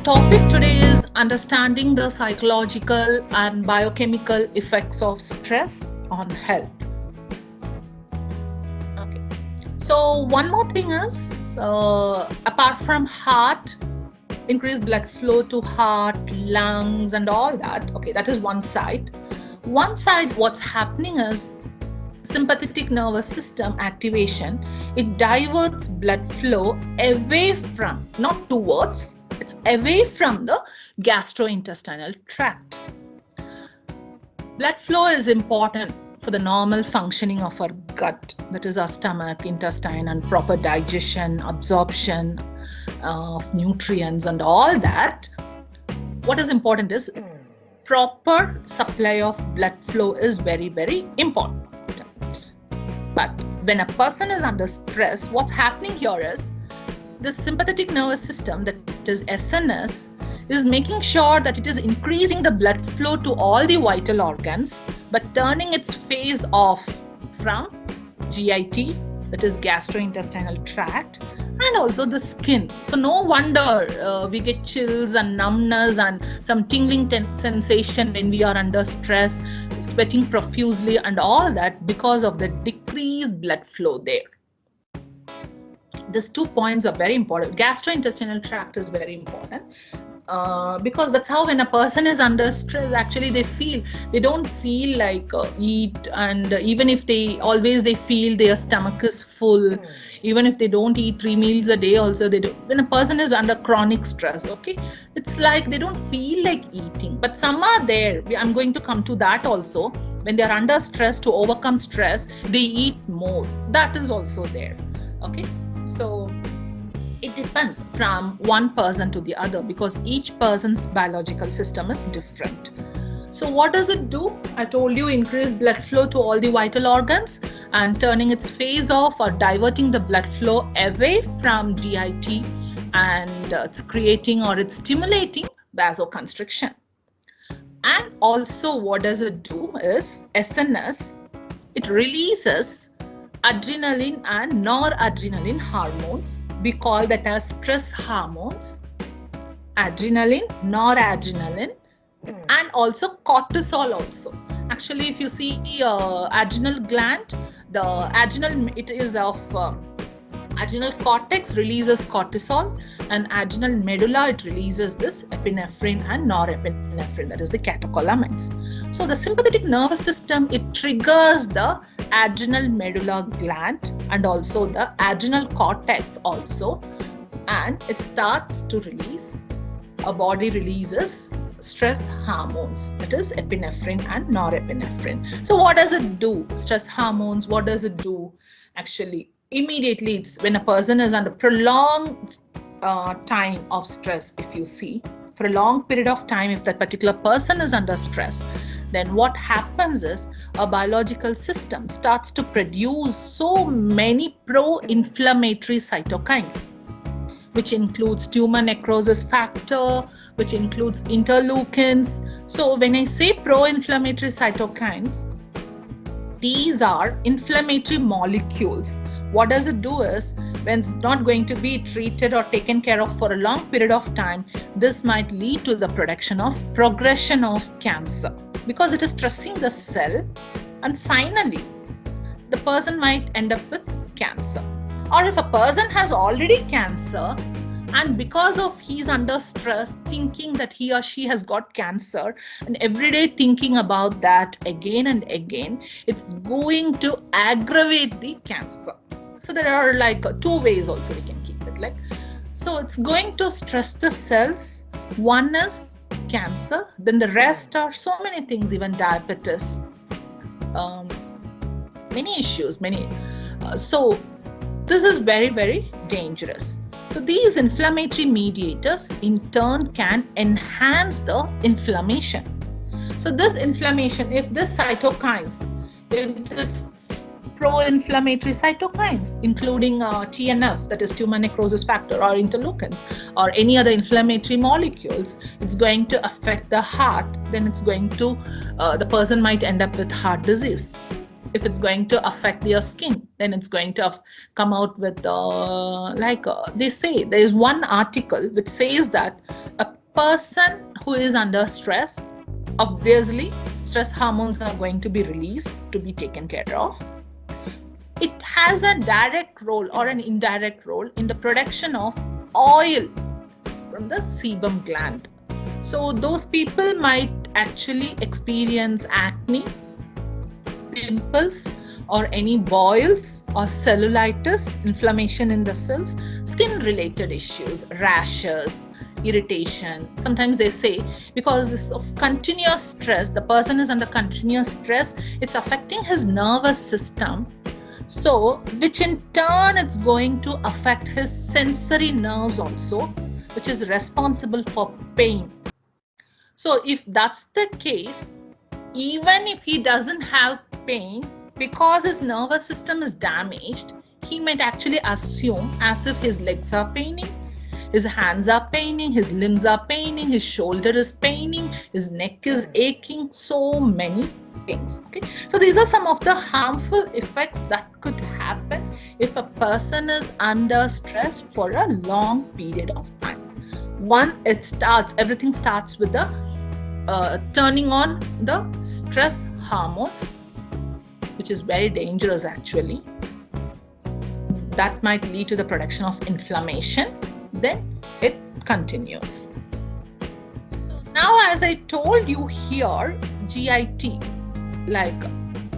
topic today is understanding the psychological and biochemical effects of stress on health. Okay. So one more thing is, apart from heart, increased blood flow to heart, lungs and all that. Okay, that is one side. One side, what's happening is sympathetic nervous system activation. It diverts blood flow away from, not towards, it's away from the gastrointestinal tract. Blood flow is important for the normal functioning of our gut, that is our stomach, intestine, and proper digestion, absorption of nutrients and all that. What is important is proper supply of blood flow is very, very important. But when a person is under stress, what's happening here is the sympathetic nervous system, that is SNS, is making sure that it is increasing the blood flow to all the vital organs, but turning its phase off from GIT, that is gastrointestinal tract, and also the skin. So no wonder we get chills and numbness and some tingling sensation when we are under stress, sweating profusely and all that, because of the decreased blood flow there. These 2 points are very important. Gastrointestinal tract is very important. Because that's how when a person is under stress, actually they don't feel like eat, and even if they feel their stomach is full, even if they don't eat 3 meals a day also, they do. When a person is under chronic stress, okay, it's like they don't feel like eating. But some are there, I'm going to come to that also. When they are under stress, to overcome stress, they eat more. That is also there. Okay, so it depends from one person to the other, because each person's biological system is different. So what does it do? I told you, increased blood flow to all the vital organs and turning its phase off or diverting the blood flow away from GIT, and it's creating or it's stimulating vasoconstriction. And also what does it do is SNS, it releases adrenaline and noradrenaline hormones. We call that as stress hormones, adrenaline, noradrenaline, and also cortisol also. Actually, if you see adrenal gland, the adrenal, it is of adrenal cortex releases cortisol, and adrenal medulla, it releases this epinephrine and norepinephrine, that is the catecholamines. So the sympathetic nervous system, it triggers the adrenal medulla gland and also the adrenal cortex also, and it starts to release, our body releases stress hormones, that is epinephrine and norepinephrine. So what does it do? Stress hormones, what does it do? Actually, immediately, it's when a person is under prolonged time of stress, if you see, for a long period of time, if that particular person is under stress, then what happens is a biological system starts to produce so many pro-inflammatory cytokines, which includes tumor necrosis factor, which includes interleukins. So when I say pro-inflammatory cytokines, these are inflammatory molecules. What does it do is, when it's not going to be treated or taken care of for a long period of time, this might lead to the progression of cancer, because it is stressing the cell, and finally the person might end up with cancer. Or if a person has already cancer, and because of he's under stress, thinking that he or she has got cancer, and every day thinking about that again and again, it's going to aggravate the cancer. So there are like 2 ways also we can keep it like. So it's going to stress the cells. One is cancer, then the rest are so many things, even diabetes, many issues, so this is very, very dangerous. So these inflammatory mediators in turn can enhance the inflammation. So this inflammation, if this cytokines, if this pro-inflammatory cytokines, including TNF, that is tumor necrosis factor, or interleukins, or any other inflammatory molecules, it's going to affect the heart, then it's going to, the person might end up with heart disease. If it's going to affect their skin, then then it's going to come out with they say there is one article which says that a person who is under stress, obviously stress hormones are going to be released to be taken care of. It has a direct role or an indirect role in the production of oil from the sebum gland. So those people might actually experience acne, pimples, or any boils or cellulitis, inflammation in the cells, skin related issues, rashes, irritation. Sometimes they say because this of continuous stress, the person is under continuous stress, it's affecting his nervous system. So, which in turn it's going to affect his sensory nerves also, which is responsible for pain. So, if that's the case, even if he doesn't have pain, because his nervous system is damaged, he might actually assume as if his legs are paining, his hands are paining, his limbs are paining, his shoulder is paining, his neck is aching, so many things. Okay, so these are some of the harmful effects that could happen if a person is under stress for a long period of time. One, everything starts with the turning on the stress hormones, which is very dangerous actually. That might lead to the production of inflammation. Then it continues. Now, as I told you here, GIT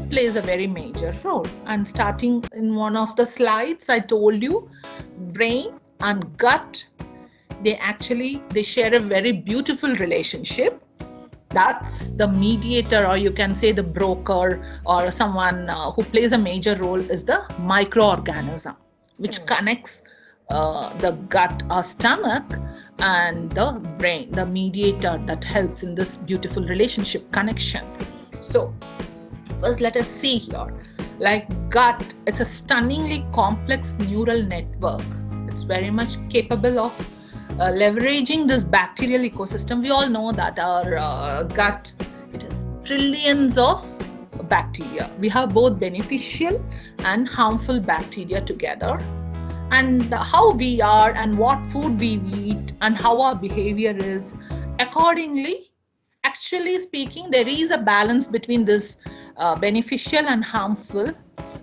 plays a very major role. And starting in one of the slides, I told you brain and gut, they share a very beautiful relationship. That's the mediator, or you can say the broker, or someone who plays a major role is the microorganism, which connects the gut or stomach and the brain, the mediator that helps in this beautiful relationship connection. So first let us see here, gut, it's a stunningly complex neural network. It's very much capable of leveraging this bacterial ecosystem. We all know that our gut, it has trillions of bacteria. We have both beneficial and harmful bacteria together. And how we are and what food we eat and how our behavior is, accordingly, actually speaking, there is a balance between this beneficial and harmful.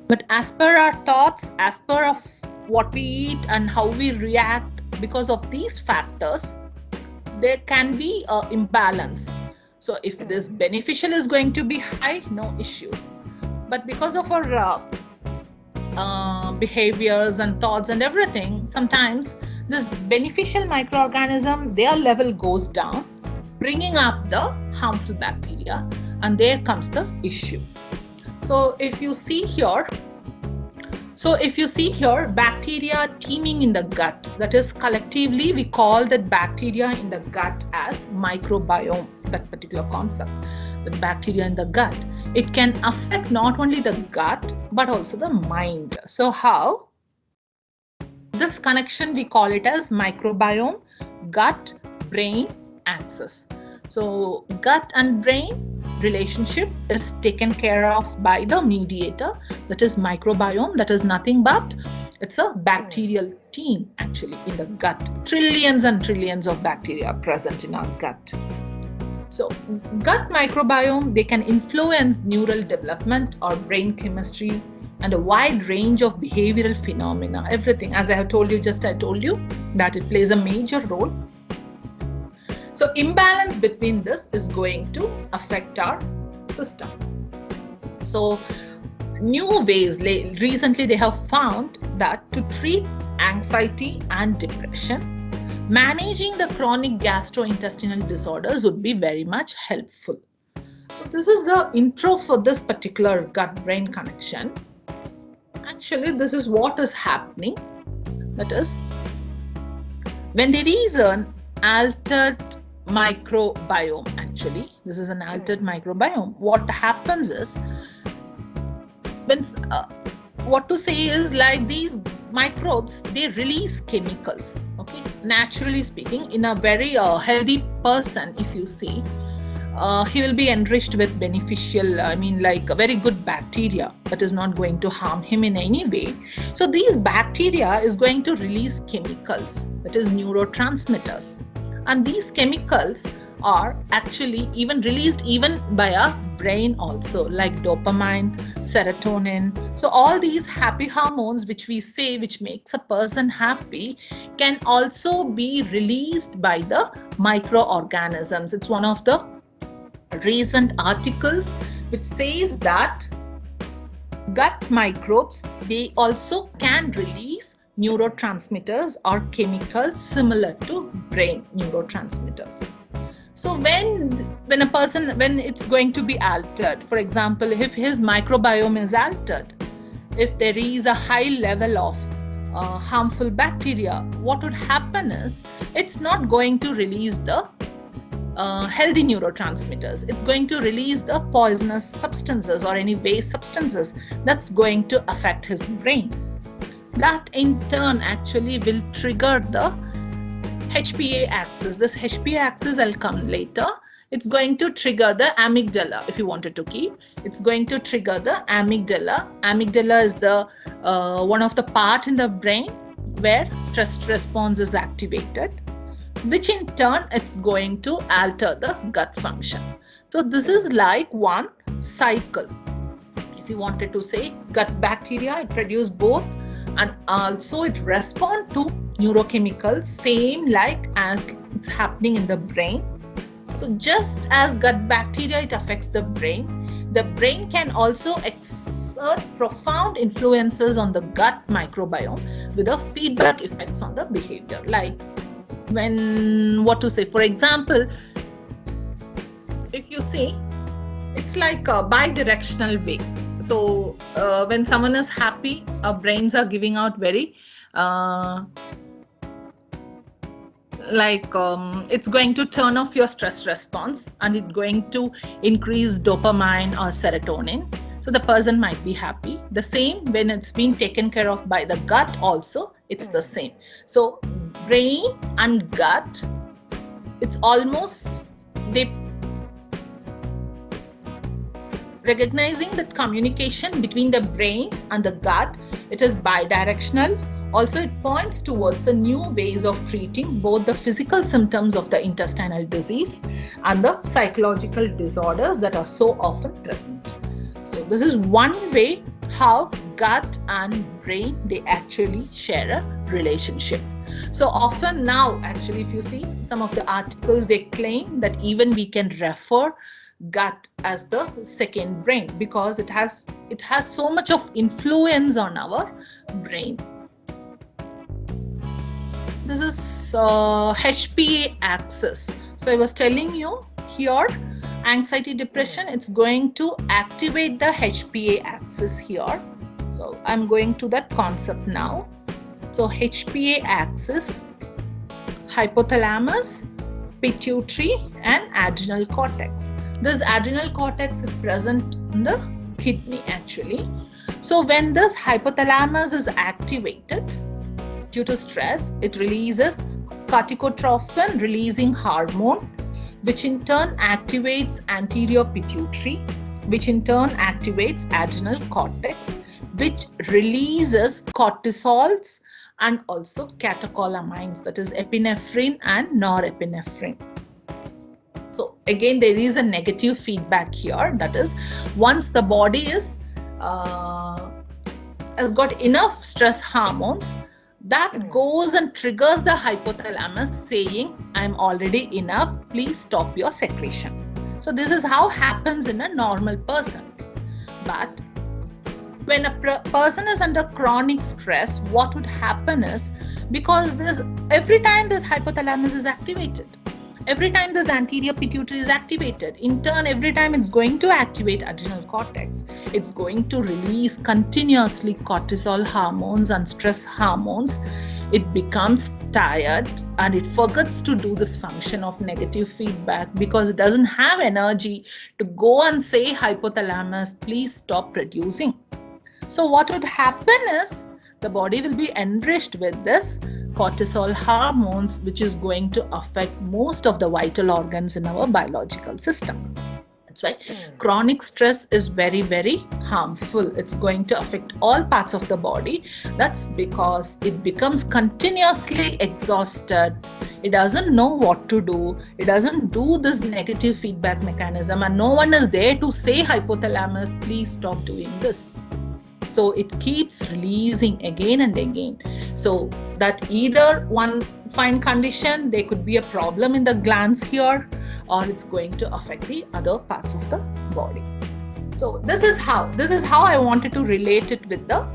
But as per our thoughts, as per of what we eat and how we react, because of these factors, there can be an imbalance. So if this beneficial is going to be high, no issues. But because of our behaviors and thoughts and everything, sometimes this beneficial microorganism, their level goes down, bringing up the harmful bacteria, and there comes the issue. So if you see here, bacteria teeming in the gut, that is collectively we call that bacteria in the gut as microbiome, that particular concept, the bacteria in the gut. It can affect not only the gut but also the mind. So how? This connection we call it as microbiome gut-brain axis. So gut and brain relationship is taken care of by the mediator, that is microbiome. That is nothing but it's a bacterial team actually in the gut. Trillions and trillions of bacteria are present in our gut. So gut microbiome, they can influence neural development or brain chemistry and a wide range of behavioral phenomena, everything. As I have told you, I told you that it plays a major role. So imbalance between this is going to affect our system. So new ways, recently they have found that to treat anxiety and depression, managing the chronic gastrointestinal disorders would be very much helpful. So this is the intro for this particular gut-brain connection. Actually, this is what is happening. That is, when there is an altered microbiome, actually, this is an altered microbiome. What happens is, what to say is like these microbes, they release chemicals. Okay, naturally speaking, in a very healthy person, if you see, he will be enriched with beneficial, like a very good bacteria that is not going to harm him in any way. So these bacteria is going to release chemicals, that is neurotransmitters. And these chemicals are actually even released even by our brain also, like dopamine, serotonin. So all these happy hormones which we say which makes a person happy can also be released by the microorganisms. It's one of the recent articles which says that gut microbes, they also can release neurotransmitters or chemicals similar to brain neurotransmitters. So when a person, when it's going to be altered, for example, if his microbiome is altered, if there is a high level of harmful bacteria, what would happen is it's not going to release the healthy neurotransmitters. It's going to release the poisonous substances or any waste substances that's going to affect his brain. That in turn actually will trigger the HPA axis. This HPA axis, I'll come later. It's going to trigger the amygdala. If you wanted to keep, it's going to trigger the amygdala. Amygdala is the one of the part in the brain where stress response is activated, which in turn it's going to alter the gut function. So this is like one cycle. If you wanted to say gut bacteria, it produce both, and also it respond to neurochemicals, same like as it's happening in the brain. So just as gut bacteria, it affects the brain can also exert profound influences on the gut microbiome with the feedback effects on the behavior. Like for example, if you see, it's like a bi-directional way. So when someone is happy, our brains are giving out very it's going to turn off your stress response, and it's going to increase dopamine or serotonin. So the person might be happy. The same when it's been taken care of by the gut also, it's the same. So brain and gut, it's almost recognizing that communication between the brain and the gut, it is bidirectional. Also, it points towards the new ways of treating both the physical symptoms of the intestinal disease and the psychological disorders that are so often present. So this is one way how gut and brain, they actually share a relationship. So often now, actually, if you see some of the articles, they claim that even we can refer gut as the second brain because it has so much of influence on our brain. This is HPA axis. So I was telling you here, anxiety, depression, it's going to activate the HPA axis here. So I'm going to that concept now. So HPA axis, hypothalamus, pituitary and adrenal cortex. This adrenal cortex is present in the kidney actually. So when this hypothalamus is activated due to stress, it releases corticotrophin releasing hormone, which in turn activates anterior pituitary, which in turn activates adrenal cortex, which releases cortisols and also catecholamines, that is epinephrine and norepinephrine. So again, there is a negative feedback here. That is, once the body is has got enough stress hormones, that goes and triggers the hypothalamus saying, I'm already enough, please stop your secretion. So this is how happens in a normal person. But when a person is under chronic stress, what would happen is, because every time this hypothalamus is activated, every time this anterior pituitary is activated, in turn, every time it's going to activate adrenal cortex, it's going to release continuously cortisol hormones and stress hormones. It becomes tired and it forgets to do this function of negative feedback because it doesn't have energy to go and say, hypothalamus, please stop producing. So what would happen is, the body will be enriched with this cortisol hormones, which is going to affect most of the vital organs in our biological system. That's why chronic stress is very, very harmful. It's going to affect all parts of the body. That's because it becomes continuously exhausted. It doesn't know what to do. It doesn't do this negative feedback mechanism, and no one is there to say hypothalamus, please stop doing this. So it keeps releasing again and again. So that either one fine condition, there could be a problem in the glands here, or it's going to affect the other parts of the body. So this is how I wanted to relate it with the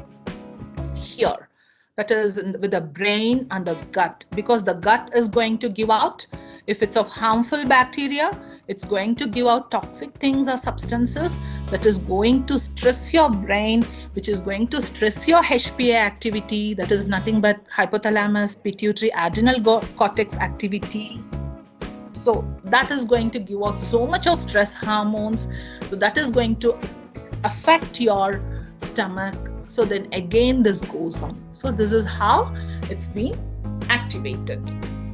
here. That is with the brain and the gut, because the gut is going to give out, if it's of harmful bacteria, it's going to give out toxic things or substances that is going to stress your brain, which is going to stress your HPA activity, that is nothing but hypothalamus, pituitary, adrenal cortex activity. So that is going to give out so much of stress hormones. So that is going to affect your stomach. So then again this goes on. So this is how it's being activated.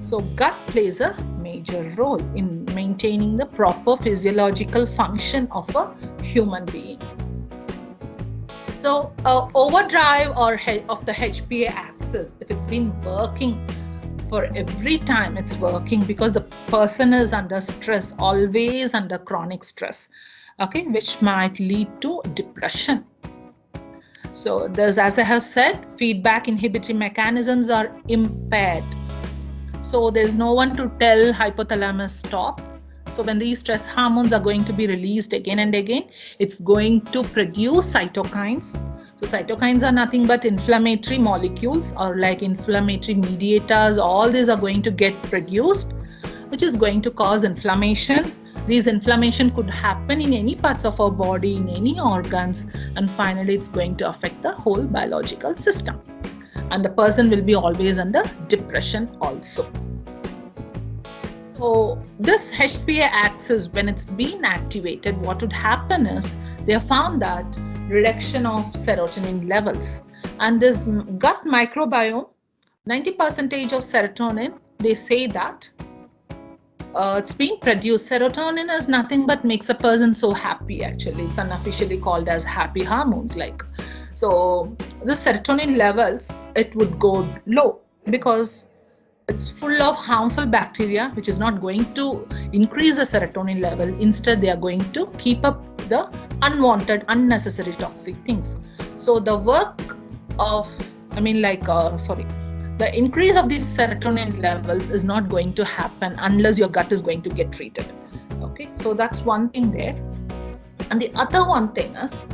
So gut plays a major role in maintaining the proper physiological function of a human being. So overdrive of the HPA axis, if it's been working for every time, it's working because the person is under stress, always under chronic stress, okay, which might lead to depression. So there's, as I have said, feedback inhibitory mechanisms are impaired. So there's no one to tell hypothalamus stop. So when these stress hormones are going to be released again and again, it's going to produce cytokines. So cytokines are nothing but inflammatory molecules, or like inflammatory mediators. All these are going to get produced, which is going to cause inflammation. These inflammation could happen in any parts of our body, in any organs, and finally it's going to affect the whole biological system. And the person will be always under depression also. So this HPA axis, when it's been activated, what would happen is they have found that reduction of serotonin levels. And this gut microbiome, 90% of serotonin, they say that it's being produced. Serotonin is nothing but makes a person so happy. Actually, it's unofficially called as happy hormones. So the serotonin levels, it would go low because it's full of harmful bacteria, which is not going to increase the serotonin level. Instead, they are going to keep up the unwanted, unnecessary toxic things. So the work of, the increase of these serotonin levels is not going to happen unless your gut is going to get treated. Okay, so that's one thing there. And the other one thing is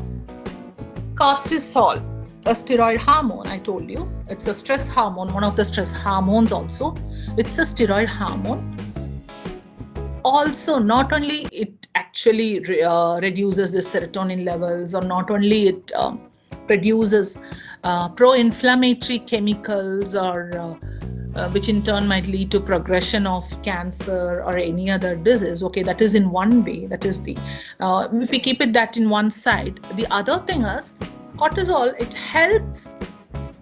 cortisol, a steroid hormone. I told you it's a stress hormone, one of the stress hormones also. It's a steroid hormone. Also, not only it actually reduces the serotonin levels, or not only it produces pro-inflammatory chemicals, or which in turn might lead to progression of cancer or any other disease. Okay, that is in one way. That is the if we keep it that in one side. The other thing is cortisol. It helps,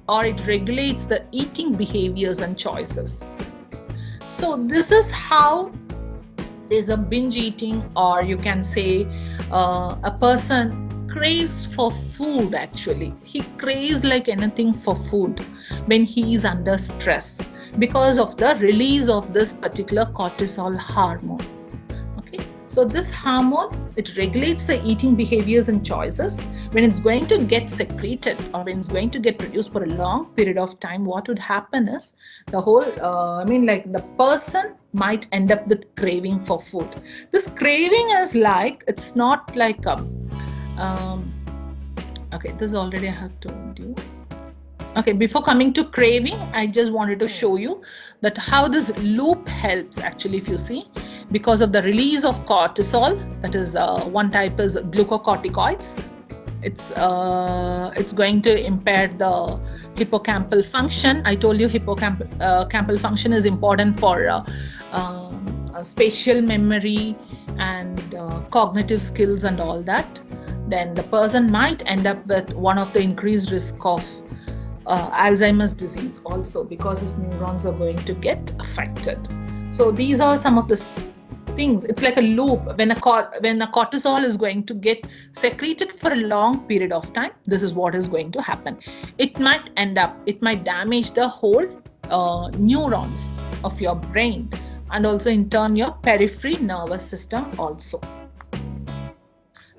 or it regulates the eating behaviors and choices. So this is how there's a binge eating, or you can say a person craves for food. Actually, he craves like anything for food when he is under stress because of the release of this particular cortisol hormone. Okay, so this hormone, it regulates the eating behaviors and choices. When it's going to get secreted, or when it's going to get produced for a long period of time, what would happen is the whole the person might end up with craving for food. This craving is like, it's not like okay, this already I have told you. Okay, before coming to craving, I just wanted to show you that how this loop helps. Actually, if you see, because of the release of cortisol, that is one type is glucocorticoids. It's going to impair the hippocampal function. I told you hippocampal function is important for spatial memory and cognitive skills and all that. Then the person might end up with one of the increased risk of Alzheimer's disease also, because his neurons are going to get affected. So these are some of the things. It's like a loop. When a cortisol is going to get secreted for a long period of time, this is what is going to happen. It might damage the whole neurons of your brain, and also in turn your periphery nervous system also.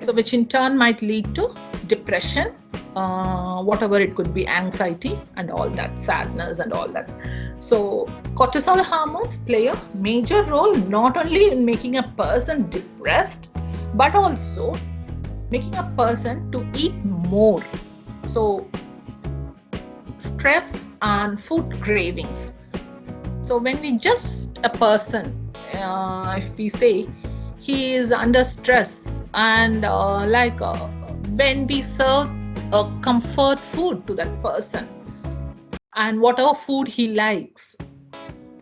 So which in turn might lead to depression, whatever it could be, anxiety and all that, sadness and all that. So cortisol hormones play a major role not only in making a person depressed, but also making a person to eat more. So stress and food cravings. So when we just a person, if we say he is under stress, and when we serve a comfort food to that person, and whatever food he likes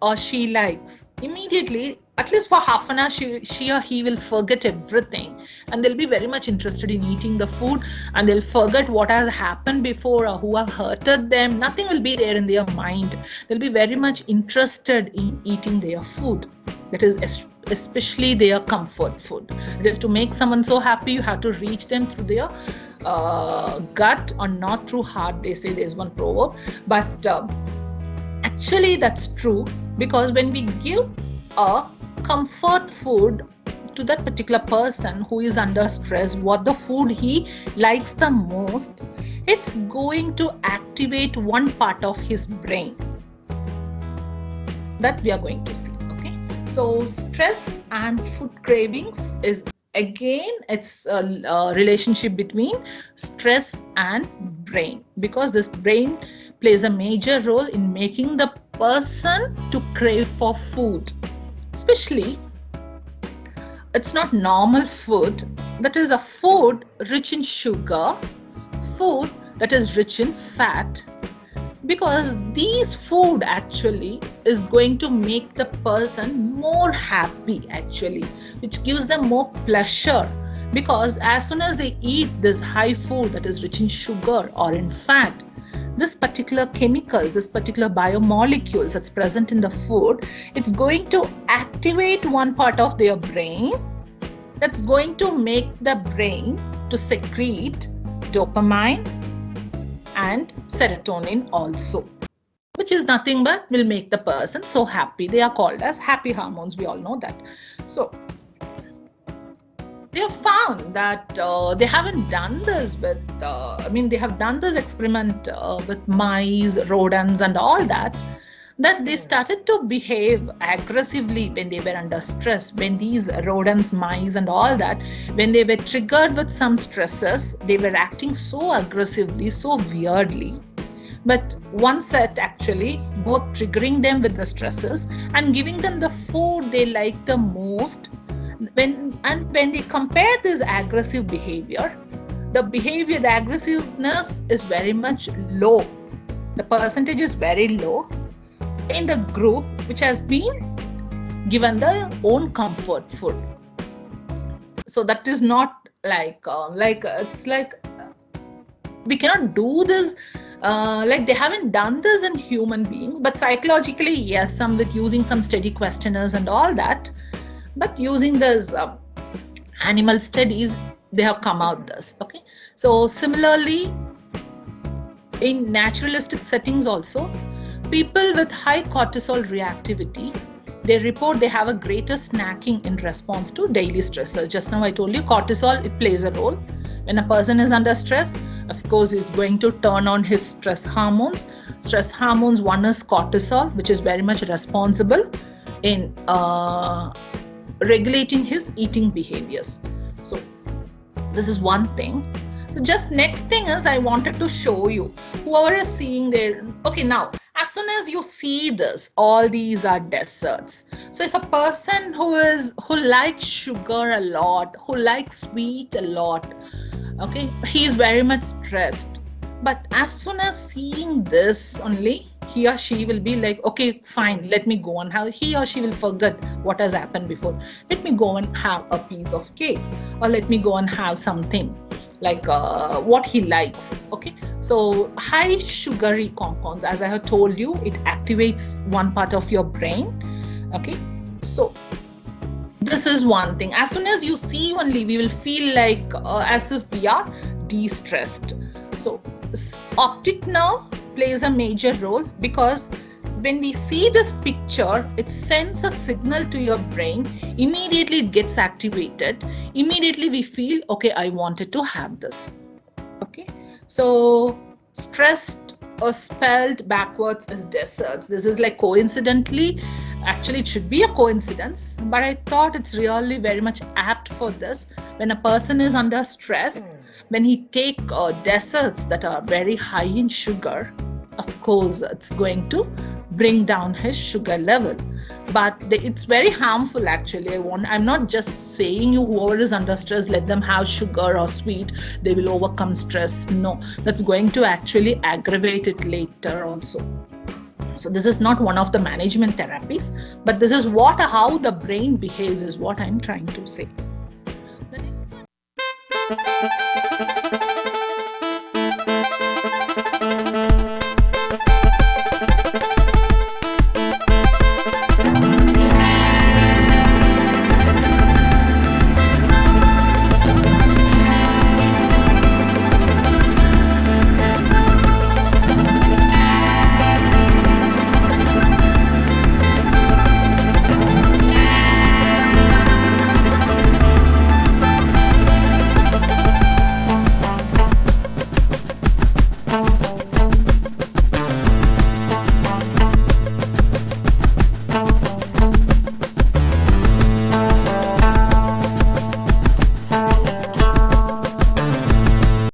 or she likes, immediately, at least for half an hour, she or he will forget everything, and they'll be very much interested in eating the food, and they'll forget what has happened before or who have hurted them. Nothing will be there in their mind. They'll be very much interested in eating their food. That is especially their comfort food. Just to make someone so happy, you have to reach them through their gut or not through heart. They say there's one proverb, but actually that's true, because when we give a comfort food to that particular person who is under stress, what the food he likes the most, it's going to activate one part of his brain that we are going to see. Okay, so stress and food cravings is again, it's a relationship between stress and brain, because this brain plays a major role in making the person to crave for food. Especially, it's not normal food, that is a food rich in sugar, food that is rich in fat, because these food actually is going to make the person more happy actually, which gives them more pleasure, because as soon as they eat this high food that is rich in sugar or in fat, this particular chemicals, this particular biomolecules that's present in the food, it's going to activate one part of their brain that's going to make the brain to secrete dopamine and serotonin also, which is nothing but will make the person so happy. They are called as happy hormones. We all know that. So they have found that they haven't done this with, they have done this experiment with mice, rodents and all that they started to behave aggressively when they were under stress. When these rodents, mice and all that, when they were triggered with some stresses, they were acting so aggressively, so weirdly. But one set actually, both triggering them with the stresses and giving them the food they like the most. When they compare this aggressive behavior, the aggressiveness is very much low. The percentage is very low in the group which has been given their own comfort food. So that is not it's like we cannot do this. They haven't done this in human beings, but psychologically, yes, some with using some steady questionnaires and all that. But using this animal studies, they have come out this. Okay, so similarly, in naturalistic settings also, people with high cortisol reactivity, they report they have a greater snacking in response to daily stressors. Just now I told you cortisol, it plays a role. When a person is under stress, of course, is going to turn on his stress hormones. Stress hormones, one is cortisol, which is very much responsible in regulating his eating behaviors. So this is one thing. So just next thing is I wanted to show you, whoever is seeing there. Okay, now as soon as you see this, all these are desserts. So if a person who likes sugar a lot, who likes sweet a lot, okay, he is very much stressed. But as soon as seeing this only, he or she will be like, okay, fine, let me go and have, he or she will forget what has happened before. Let me go and have a piece of cake, or let me go and have something like what he likes. Okay, so high sugary compounds, as I have told you, it activates one part of your brain. Okay, so this is one thing. As soon as you see only, we will feel like as if we are de-stressed. So optic nerve plays a major role, because when we see this picture, it sends a signal to your brain. Immediately it gets activated. Immediately we feel, okay, I wanted to have this. Okay, so stressed or spelled backwards is desserts. This is like coincidentally, actually it should be a coincidence, but I thought it's really very much apt for this. When a person is under stress, when he take desserts that are very high in sugar, of course it's going to bring down his sugar level. But it's very harmful actually. I'm not just saying you, whoever is under stress, let them have sugar or sweet, they will overcome stress. No, that's going to actually aggravate it later also. So this is not one of the management therapies, but this is how the brain behaves is what I'm trying to say. The next one.